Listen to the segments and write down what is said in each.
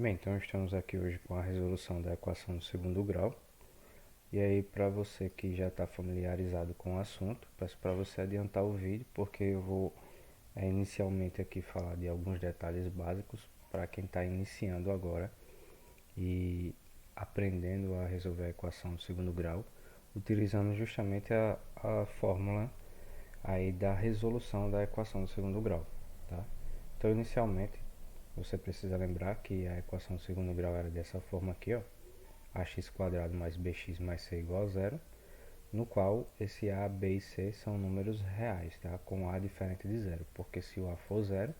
Bem, então estamos aqui hoje com a resolução da equação do segundo grau. E aí, para você que já está familiarizado com o assunto, peço para você adiantar o vídeo, porque eu vou inicialmente aqui falar de alguns detalhes básicos para quem está iniciando agora e aprendendo a resolver a equação do segundo grau, utilizando justamente a fórmula aí da resolução da equação do segundo grau, tá? Então, inicialmente, você precisa lembrar que a equação do segundo grau era dessa forma aqui, ó, ax quadrado mais bx mais c igual a zero, no qual esse a, b e c são números reais, tá? Com a diferente de zero, porque se o a for zero,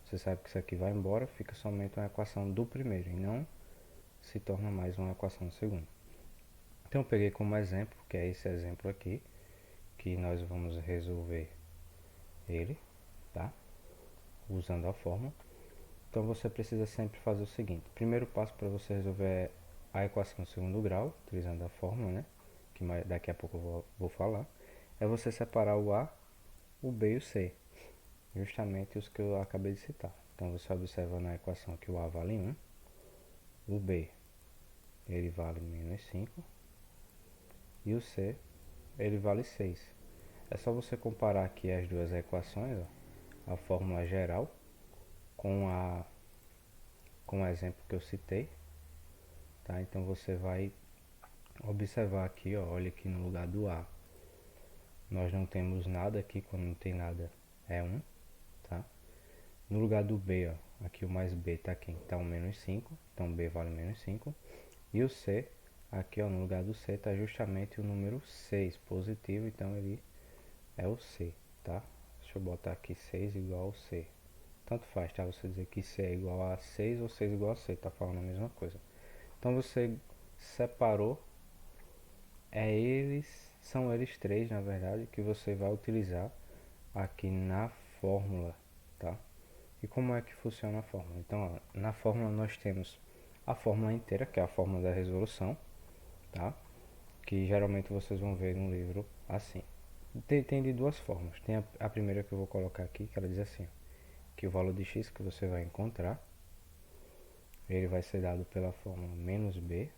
você sabe que isso aqui vai embora, fica somente uma equação do primeiro e não se torna mais uma equação do segundo. Então eu peguei como exemplo, que é esse exemplo aqui, que nós vamos resolver ele, tá? Usando a fórmula. Então você precisa sempre fazer o seguinte: primeiro passo para você resolver a equação do segundo grau, utilizando a fórmula, né, que daqui a pouco eu vou falar, é você separar o A, o B e o C, justamente os que eu acabei de citar. Então você observa na equação que o A vale 1, o B ele vale menos 5 e o C ele vale 6. É só você comparar aqui as duas equações, ó, a fórmula geral com o exemplo que eu citei, tá? Então você vai observar aqui, ó, olha aqui no lugar do A, nós não temos nada aqui, quando não tem nada é 1, tá? No lugar do B, ó, aqui o mais B está aqui, então menos 5, então B vale menos 5. E o C, aqui ó, no lugar do C está justamente o número 6 positivo, então ele é o C, tá? Deixa eu botar aqui 6 igual ao C. Tanto faz, tá? Você dizer que C é igual a 6 ou 6 igual a C, tá falando a mesma coisa. Então você separou, são eles três na verdade, que você vai utilizar aqui na fórmula, tá? E como é que funciona a fórmula? Então, ó, na fórmula nós temos a fórmula inteira, que é a fórmula da resolução, tá? Que geralmente vocês vão ver no livro assim. Tem de duas formas. Tem a primeira que eu vou colocar aqui, que ela diz assim, que o valor de x que você vai encontrar, ele vai ser dado pela fórmula menos b,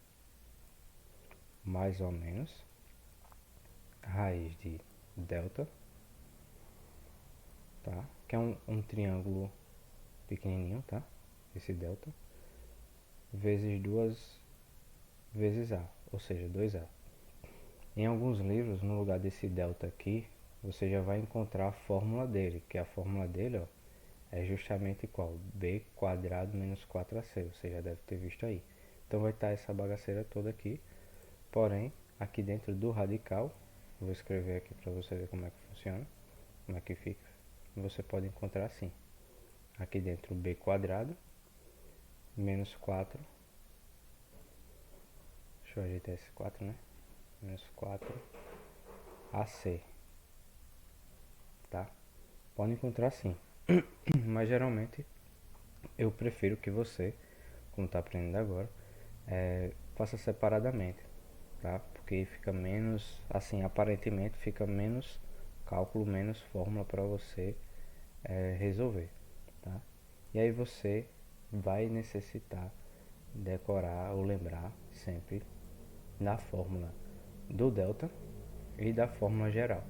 mais ou menos, raiz de delta, tá? Que é um triângulo pequenininho, tá? Esse delta, vezes 2 vezes a, ou seja, 2a. Em alguns livros, no lugar desse delta aqui, você já vai encontrar a fórmula dele, que a fórmula dele, ó, é justamente qual? B quadrado menos 4ac, você já deve ter visto aí. Então vai estar essa bagaceira toda aqui, porém, aqui dentro do radical, vou escrever aqui para você ver como é que funciona, como é que fica. Você pode encontrar assim, aqui dentro b quadrado menos 4, deixa eu ajeitar esse 4, né? Menos 4ac, tá? Pode encontrar sim, mas geralmente eu prefiro que você, como está aprendendo agora, faça separadamente, tá? Porque fica menos, assim, aparentemente fica menos cálculo, menos fórmula para você resolver, tá? E aí você vai necessitar decorar ou lembrar sempre da fórmula do delta e da fórmula geral,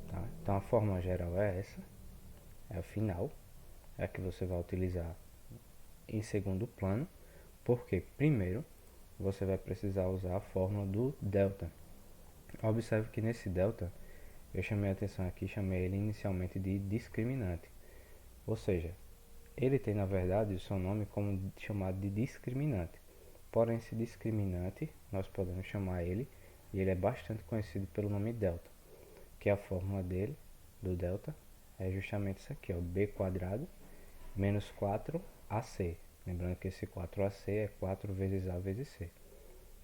tá? Então a fórmula geral é essa, é a final, é a que você vai utilizar em segundo plano, porque primeiro você vai precisar usar a fórmula do delta. Observe que nesse delta eu chamei a atenção aqui, chamei ele inicialmente de discriminante, ou seja, ele tem na verdade o seu nome como chamado de discriminante, porém esse discriminante nós podemos chamar ele, e ele é bastante conhecido pelo nome delta, que é a fórmula dele, do delta, é justamente isso aqui, ó, b quadrado menos 4ac. Lembrando que esse 4ac é 4 vezes a vezes c,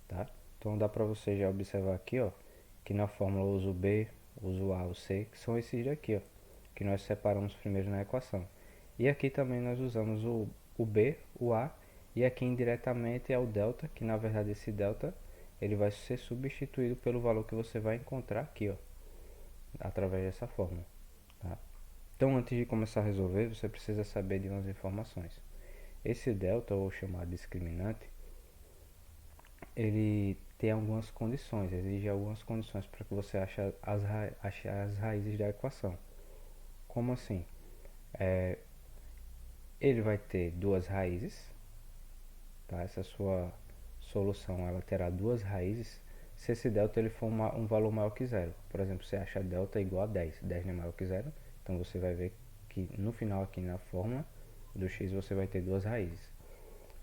tá? Então dá para você já observar aqui, ó, que na fórmula eu uso o b, uso o a, o c, que são esses daqui, ó, que nós separamos primeiro na equação. E aqui também nós usamos o b, o a, e aqui indiretamente é o delta, que na verdade esse delta ele vai ser substituído pelo valor que você vai encontrar aqui, ó, através dessa fórmula, tá? Então antes de começar a resolver, você precisa saber de umas informações. Esse delta, ou chamado discriminante, ele tem algumas condições, exige algumas condições para que você ache as raízes da equação. Como assim? Ele vai ter duas raízes, tá? Essa sua solução ela terá duas raízes se esse delta ele for um valor maior que zero. Por exemplo, você acha delta igual a 10, 10 não é maior que zero, então você vai ver que no final aqui na fórmula do x você vai ter duas raízes.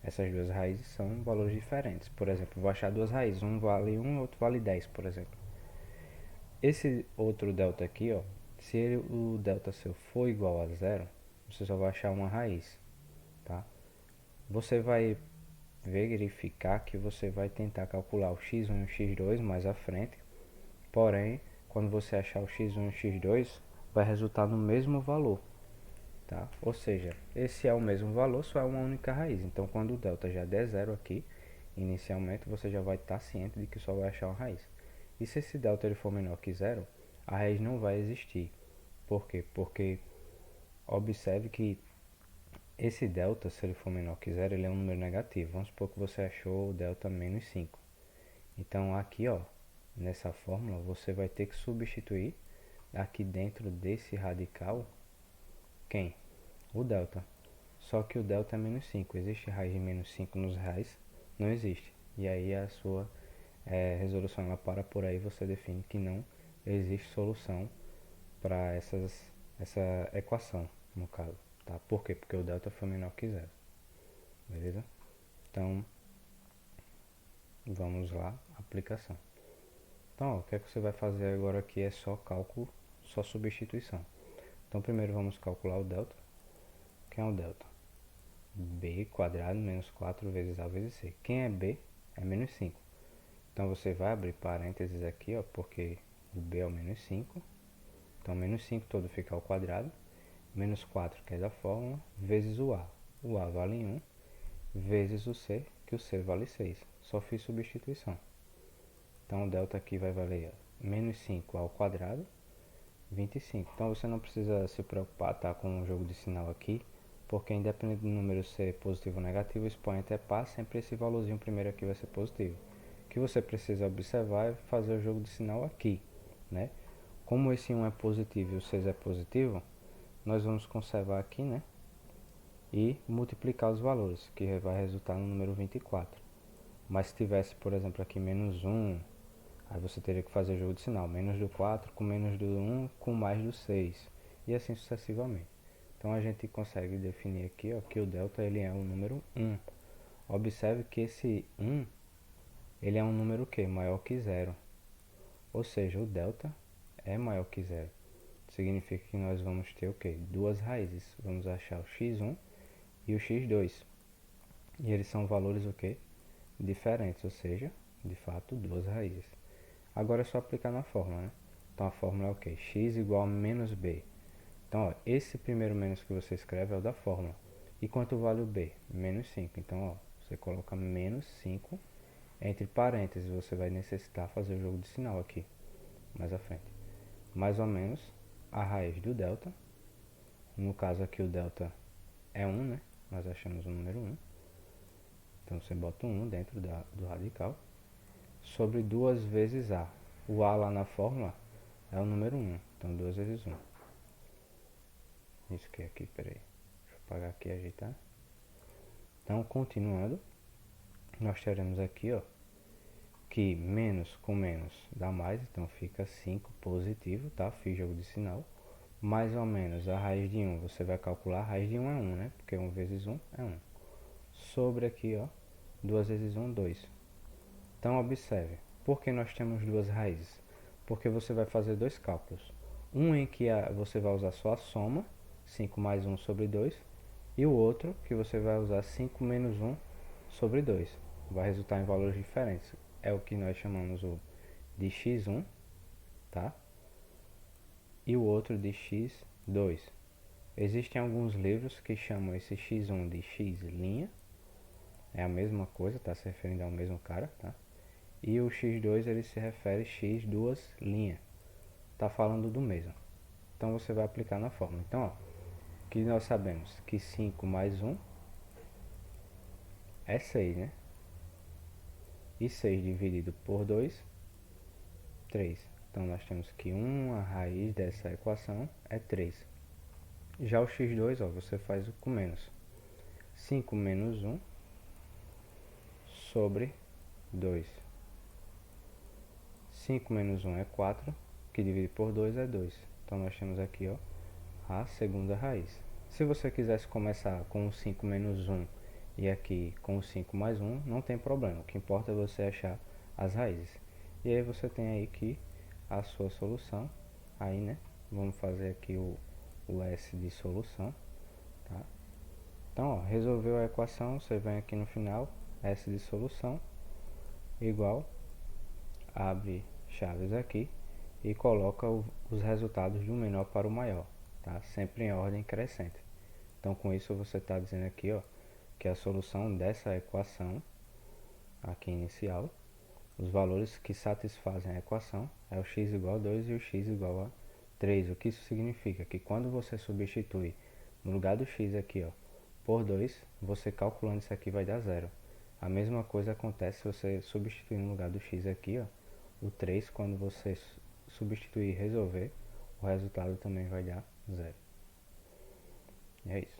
Essas duas raízes são valores diferentes. Por exemplo, vou achar duas raízes, um vale 1 e outro vale 10, por exemplo. Esse outro delta aqui, ó, se o delta seu for igual a zero, você só vai achar uma raiz, tá? Você vai verificar que você vai tentar calcular o x1 e o x2 mais à frente, porém, quando você achar o x1 e o x2, vai resultar no mesmo valor, tá? Ou seja, esse é o mesmo valor, só é uma única raiz. Então, quando o delta já der zero aqui, inicialmente, você já vai estar ciente de que só vai achar uma raiz. E se esse delta ele for menor que zero, a raiz não vai existir. Por quê? Porque observe que esse delta, se ele for menor que zero, ele é um número negativo. Vamos supor que você achou o delta menos 5. Então aqui, ó, nessa fórmula, você vai ter que substituir aqui dentro desse radical, quem? O delta. Só que o delta é menos 5. Existe raiz de menos 5 nos reais? Não existe. E aí a sua resolução ela para por aí, você define que não existe solução para essa equação, no caso. Tá? Por quê? Porque o delta foi menor que zero. Beleza? Então, vamos lá, aplicação. Então, ó, o que é que você vai fazer agora aqui é só cálculo, só substituição. Então, primeiro vamos calcular o delta. Quem é o delta? B quadrado menos 4 vezes A vezes C. Quem é B? É menos 5. Então, você vai abrir parênteses aqui, ó, porque o B é o menos 5. Então, menos 5 todo fica ao quadrado. Menos 4, que é da fórmula, vezes o A. O A vale 1, vezes o C, que o C vale 6. Só fiz substituição. Então, o delta aqui vai valer menos 5 ao quadrado, 25. Então, você não precisa se preocupar, tá, com o jogo de sinal aqui, porque independente do número ser positivo ou negativo, o expoente é par, sempre esse valorzinho primeiro aqui vai ser positivo. O que você precisa observar é fazer o jogo de sinal aqui, né? Como esse 1 é positivo e o 6 é positivo, nós vamos conservar aqui, né? E multiplicar os valores, que vai resultar no número 24. Mas se tivesse, por exemplo, aqui menos 1, aí você teria que fazer o jogo de sinal. Menos do 4 com menos do 1 com mais do 6. E assim sucessivamente. Então a gente consegue definir aqui, ó, que o delta ele é o número 1. Observe que esse 1 ele é um número que maior que zero. Ou seja, o delta é maior que zero. Significa que nós vamos ter o que? Duas raízes. Vamos achar o x1 e o x2. E eles são valores o que? Diferentes, ou seja, de fato, duas raízes. Agora é só aplicar na fórmula, né? Então a fórmula é o que? X igual a menos b. Então, ó, esse primeiro menos que você escreve é o da fórmula. E quanto vale o b? Menos 5. Então, ó, você coloca menos 5 entre parênteses. Você vai necessitar fazer o jogo de sinal aqui, mais à frente. Mais ou menos a raiz do delta. No caso aqui o delta é 1, né? Nós achamos o número 1. Então você bota 1 dentro do radical. Sobre 2 vezes A. O A lá na fórmula é o número 1. Então 2 vezes 1. Isso que é aqui, peraí. Deixa eu apagar aqui e ajeitar. Então, continuando, nós teremos aqui, ó, que menos com menos dá mais, então fica 5 positivo, tá? Fiz jogo de sinal. Mais ou menos a raiz de 1, você vai calcular, a raiz de 1 é 1, né? Porque 1 vezes 1 é 1. Sobre aqui, ó, 2 vezes 1, 2. Então, observe, por que nós temos duas raízes? Porque você vai fazer dois cálculos. Um em que você vai usar só a soma, 5 mais 1 sobre 2, e o outro que você vai usar 5 menos 1 sobre 2. Vai resultar em valores diferentes. É o que nós chamamos de x1, tá? E o outro de x2. Existem alguns livros que chamam esse x1 de x', é a mesma coisa, está se referindo ao mesmo cara, tá? E o x2 ele se refere a x duas linhas, está falando do mesmo. Então você vai aplicar na fórmula. Então, ó, que nós sabemos que 5 mais 1 é 6, né? E 6 dividido por 2, 3. Então nós temos que 1, a raiz dessa equação é 3. Já o x2, ó, você faz com menos. 5 menos 1 sobre 2. 5 menos 1 é 4, que divide por 2 é 2. Então nós temos aqui, ó, a segunda raiz. Se você quisesse começar com o 5 menos 1 e aqui com o 5 mais 1, não tem problema. O que importa é você achar as raízes. E aí você tem aí que a sua solução, aí, né, vamos fazer aqui o S de solução, tá? Então, ó, resolveu a equação, você vem aqui no final, S de solução, igual, abre chaves aqui e coloca os resultados do menor para o maior, tá? Sempre em ordem crescente. Então, com isso você está dizendo aqui, ó, que a solução dessa equação aqui inicial, os valores que satisfazem a equação é o x igual a 2 e o x igual a 3. O que isso significa? Que quando você substitui no lugar do x aqui, ó, por 2, você calculando isso aqui vai dar 0. A mesma coisa acontece se você substituir no lugar do x aqui, ó, o 3, quando você substituir e resolver, o resultado também vai dar 0. E é isso.